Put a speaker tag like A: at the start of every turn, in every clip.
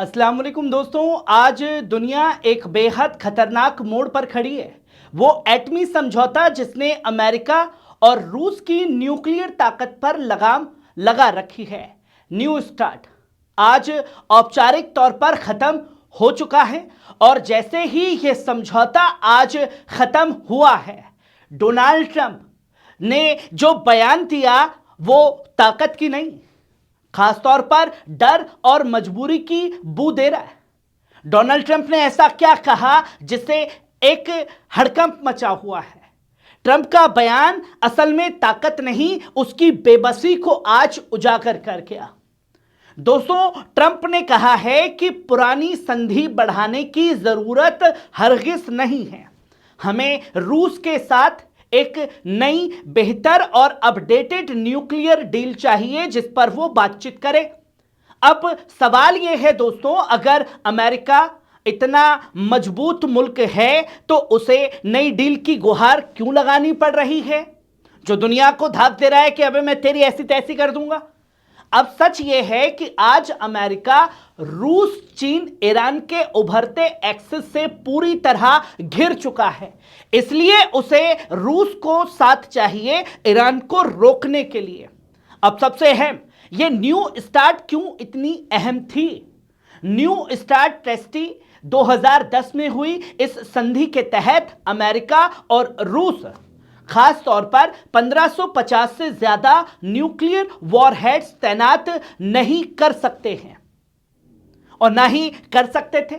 A: अस्सलाम वालेकुम दोस्तों। आज दुनिया एक बेहद खतरनाक मोड़ पर खड़ी है। वो एटमी समझौता जिसने अमेरिका और रूस की न्यूक्लियर ताकत पर लगाम लगा रखी है। न्यू स्टार्ट आज औपचारिक तौर पर खत्म हो चुका है और जैसे ही यह समझौता आज खत्म हुआ है, डोनाल्ड ट्रंप ने जो बयान दिया वो ताकत की नहीं, खासतौर पर डर और मजबूरी की बू दे रहा है। डोनाल्ड ट्रंप ने ऐसा क्या कहा जिससे एक हड़कंप मचा हुआ है। ट्रंप का बयान असल में ताकत नहीं, उसकी बेबसी को आज उजागर कर गया। दोस्तों, ट्रंप ने कहा है कि पुरानी संधि बढ़ाने की जरूरत हरगिज नहीं है। हमें रूस के साथ एक नई, बेहतर और अपडेटेड न्यूक्लियर डील चाहिए जिस पर वो बातचीत करे। अब सवाल यह है दोस्तों, अगर अमेरिका इतना मजबूत मुल्क है तो उसे नई डील की गुहार क्यों लगानी पड़ रही है, जो दुनिया को धाक दे रहा है कि अबे मैं तेरी ऐसी तैसी कर दूंगा। अब सच यह है कि आज अमेरिका रूस, चीन, ईरान के उभरते एक्सिस से पूरी तरह घिर चुका है। इसलिए उसे रूस को साथ चाहिए ईरान को रोकने के लिए। अब सबसे अहम, यह न्यू स्टार्ट क्यों इतनी अहम थी। न्यू स्टार्ट ट्रेस्टी 2010 में हुई। इस संधि के तहत अमेरिका और रूस खास तौर पर 1550 से ज्यादा न्यूक्लियर वॉरहेड्स तैनात नहीं कर सकते हैं और ना ही कर सकते थे।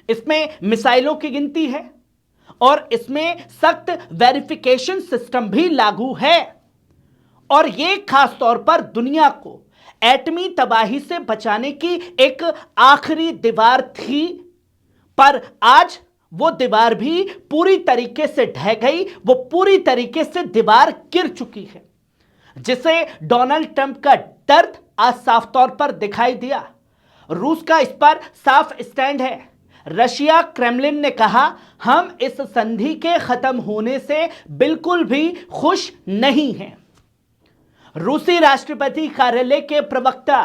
A: इसमें मिसाइलों की गिनती है और इसमें सख्त वेरिफिकेशन सिस्टम भी लागू है और यह खास तौर पर दुनिया को एटमी तबाही से बचाने की एक आखिरी दीवार थी। पर आज वो दीवार भी पूरी तरीके से ढह गई, वो पूरी तरीके से दीवार गिर चुकी है, जिसे डोनाल्ड ट्रंप का दर्द आज साफ तौर पर दिखाई दिया। रूस का इस पर साफ स्टैंड है। रशिया, क्रेमलिन ने कहा, हम इस संधि के खत्म होने से बिल्कुल भी खुश नहीं हैं। रूसी राष्ट्रपति कार्यालय के प्रवक्ता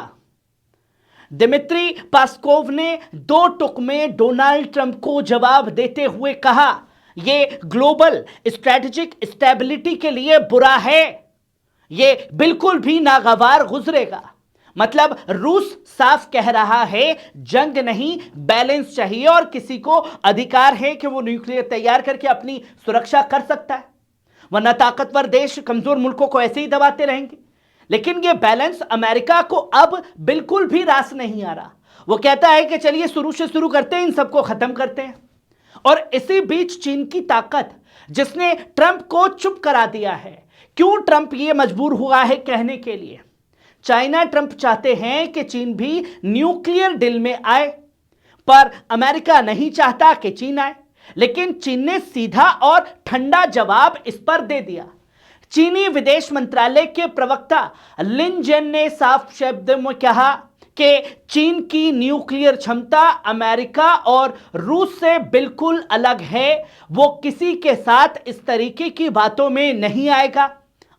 A: दिमित्री पास्कोव ने दो टुक में डोनाल्ड ट्रंप को जवाब देते हुए कहा, यह ग्लोबल स्ट्रेटेजिक स्टेबिलिटी के लिए बुरा है, यह बिल्कुल भी नागवार गुजरेगा। मतलब रूस साफ कह रहा है, जंग नहीं, बैलेंस चाहिए और किसी को अधिकार है कि वो न्यूक्लियर तैयार करके अपनी सुरक्षा कर सकता है, वरना ताकतवर देश कमजोर मुल्कों को ऐसे ही दबाते रहेंगे। लेकिन यह बैलेंस अमेरिका को अब बिल्कुल भी रास नहीं आ रहा। वो कहता है कि चलिए शुरू से शुरू करते हैं, इन सबको खत्म करते हैं। और इसी बीच चीन की ताकत, जिसने ट्रंप को चुप करा दिया है। क्यों ट्रंप ये मजबूर हुआ है कहने के लिए। चाइना, ट्रंप चाहते हैं कि चीन भी न्यूक्लियर डील में आए, पर अमेरिका नहीं चाहता कि चीन आए। लेकिन चीन ने सीधा और ठंडा जवाब इस पर दे दिया। चीनी विदेश मंत्रालय के प्रवक्ता लिन जेन ने साफ शब्द में कहा कि चीन की न्यूक्लियर क्षमता अमेरिका और रूस से बिल्कुल अलग है, वो किसी के साथ इस तरीके की बातों में नहीं आएगा।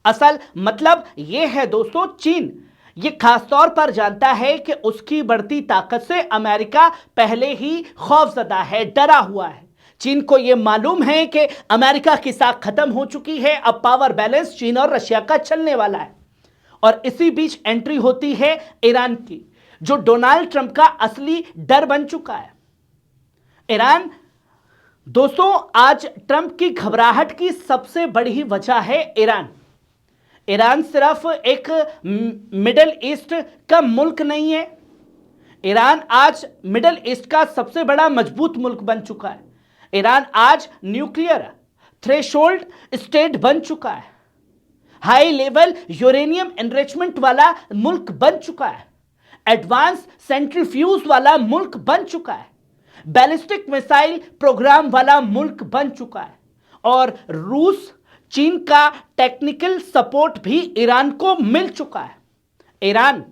A: असल मतलब यह है दोस्तों, चीन ये खासतौर पर जानता है कि उसकी बढ़ती ताकत से अमेरिका पहले ही खौफजदा है, डरा हुआ है। चीन को यह मालूम है कि अमेरिका की साख खत्म हो चुकी है, अब पावर बैलेंस चीन और रशिया का चलने वाला है। और इसी बीच एंट्री होती है ईरान की, जो डोनाल्ड ट्रंप का असली डर बन चुका है। ईरान दोस्तों, आज ट्रंप की घबराहट की सबसे बड़ी वजह है ईरान। ईरान सिर्फ एक मिडिल ईस्ट का मुल्क नहीं है, ईरान आज मिडिल ईस्ट का सबसे बड़ा मजबूत मुल्क बन चुका है। ईरान आज न्यूक्लियर थ्रेशोल्ड स्टेट बन चुका है, हाई लेवल यूरेनियम एनरिचमेंट वाला मुल्क बन चुका है, एडवांस सेंट्रीफ्यूज वाला मुल्क बन चुका है, बैलिस्टिक मिसाइल प्रोग्राम वाला मुल्क बन चुका है। और रूस, चीन का टेक्निकल सपोर्ट भी ईरान को मिल चुका है। ईरान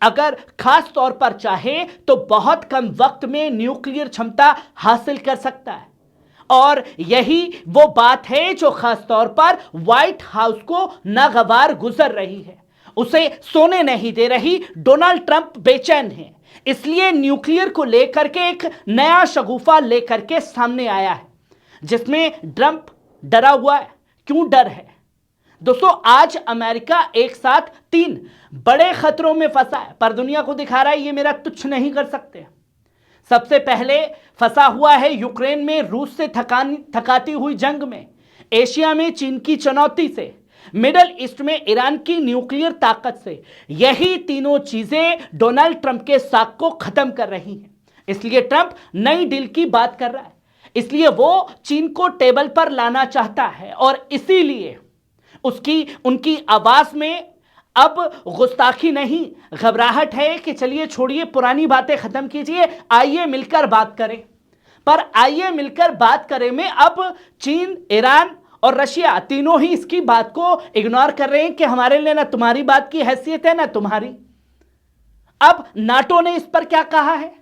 A: अगर खास तौर पर चाहे तो बहुत कम वक्त में न्यूक्लियर क्षमता हासिल कर सकता है और यही वो बात है जो खास तौर पर व्हाइट हाउस को नागवार गुजर रही है उसे सोने नहीं दे रही। डोनाल्ड ट्रंप बेचैन है, इसलिए न्यूक्लियर को लेकर के एक नया शगुफा लेकर के सामने आया है, जिसमें ट्रंप डरा हुआ है। क्यों डर है दोस्तों? आज अमेरिका एक साथ 3 बड़े खतरों में फंसा है, पर दुनिया को दिखा रहा है ये मेरा तुच्छ नहीं कर सकते। सबसे पहले फंसा हुआ है यूक्रेन में रूस से थकाती हुई जंग में, एशिया में चीन की चुनौती से, मिडल ईस्ट में ईरान की न्यूक्लियर ताकत से। यही तीनों चीजें डोनाल्ड ट्रंप के साख को खत्म कर रही हैं। इसलिए ट्रंप नई डील की बात कर रहा है, इसलिए वो चीन को टेबल पर लाना चाहता है, और इसीलिए उनकी आवाज में अब गुस्ताखी नहीं, घबराहट है कि चलिए छोड़िए पुरानी बातें खत्म कीजिए, आइए मिलकर बात करें। पर आइए मिलकर बात करें में अब चीन, ईरान और रशिया तीनों ही इसकी बात को इग्नोर कर रहे हैं कि हमारे लिए ना तुम्हारी बात की हैसियत है ना तुम्हारी। अब नाटो ने इस पर क्या कहा है?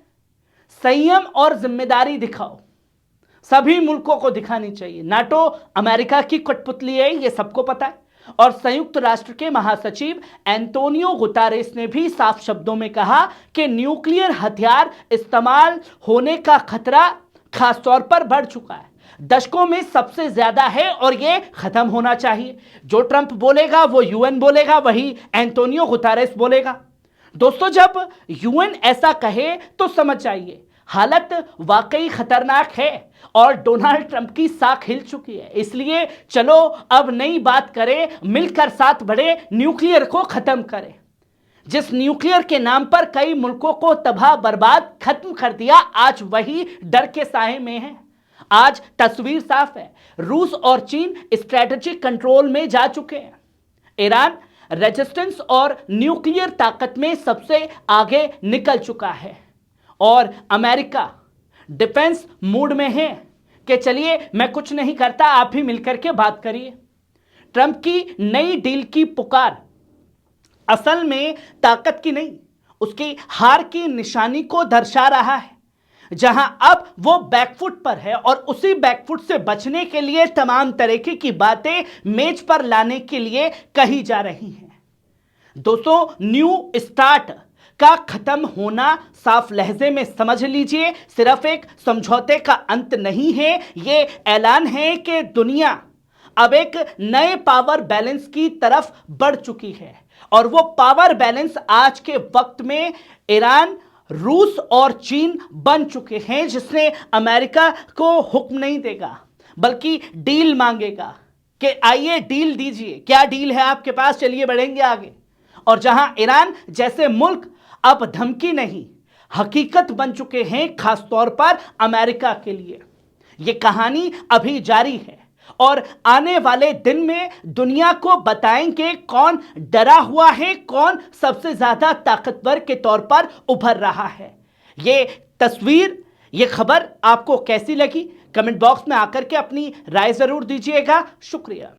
A: संयम और जिम्मेदारी दिखाओ, सभी मुल्कों को दिखानी चाहिए। नाटो अमेरिका की कठपुतली है, यह सबको पता है, और संयुक्त राष्ट्र के महासचिव एंटोनियो गुतारेस ने भी साफ शब्दों में कहा कि न्यूक्लियर हथियार इस्तेमाल होने का खतरा खासतौर पर बढ़ चुका है, दशकों में सबसे ज्यादा है, और यह खत्म होना चाहिए। जो ट्रंप बोलेगा वो यूएन बोलेगा, वही एंटोनियो गुतारेस बोलेगा। दोस्तों, जब यूएन ऐसा कहे तो समझ जाइए हालत वाकई खतरनाक है और डोनाल्ड ट्रंप की साख हिल चुकी है। इसलिए चलो अब नई बात करें, मिलकर साथ बढ़े, न्यूक्लियर को खत्म करें। जिस न्यूक्लियर के नाम पर कई मुल्कों को तबाह बर्बाद खत्म कर दिया, आज वही डर के साए में है। आज तस्वीर साफ है, रूस और चीन स्ट्रेटेजिक कंट्रोल में जा चुके हैं। ईरान रेजिस्टेंस और न्यूक्लियर ताकत में सबसे आगे निकल चुका है, और अमेरिका डिफेंस मूड में है कि चलिए मैं कुछ नहीं करता, आप ही मिलकर के बात करिए। ट्रंप की नई डील की पुकार असल में ताकत की नहीं, उसकी हार की निशानी को दर्शा रहा है, जहां अब वो बैकफुट पर है, और उसी बैकफुट से बचने के लिए तमाम तरीके की बातें मेज पर लाने के लिए कही जा रही हैं। दोस्तों, न्यू स्टार्ट का खत्म होना साफ लहजे में समझ लीजिए सिर्फ एक समझौते का अंत नहीं है, यह ऐलान है कि दुनिया अब एक नए पावर बैलेंस की तरफ बढ़ चुकी है, और वो पावर बैलेंस आज के वक्त में ईरान, रूस और चीन बन चुके हैं, जिसने अमेरिका को हुक्म नहीं देगा बल्कि डील मांगेगा कि आइए डील दीजिए, क्या डील है आपके पास, चलिए बढ़ेंगे आगे। और जहां ईरान जैसे मुल्क अब धमकी नहीं हकीकत बन चुके हैं, खासतौर पर अमेरिका के लिए। यह कहानी अभी जारी है, और आने वाले दिन में दुनिया को बताएंगे कौन डरा हुआ है, कौन सबसे ज्यादा ताकतवर के तौर पर उभर रहा है। यह तस्वीर, यह खबर आपको कैसी लगी? कमेंट बॉक्स में आकर के अपनी राय जरूर दीजिएगा। शुक्रिया।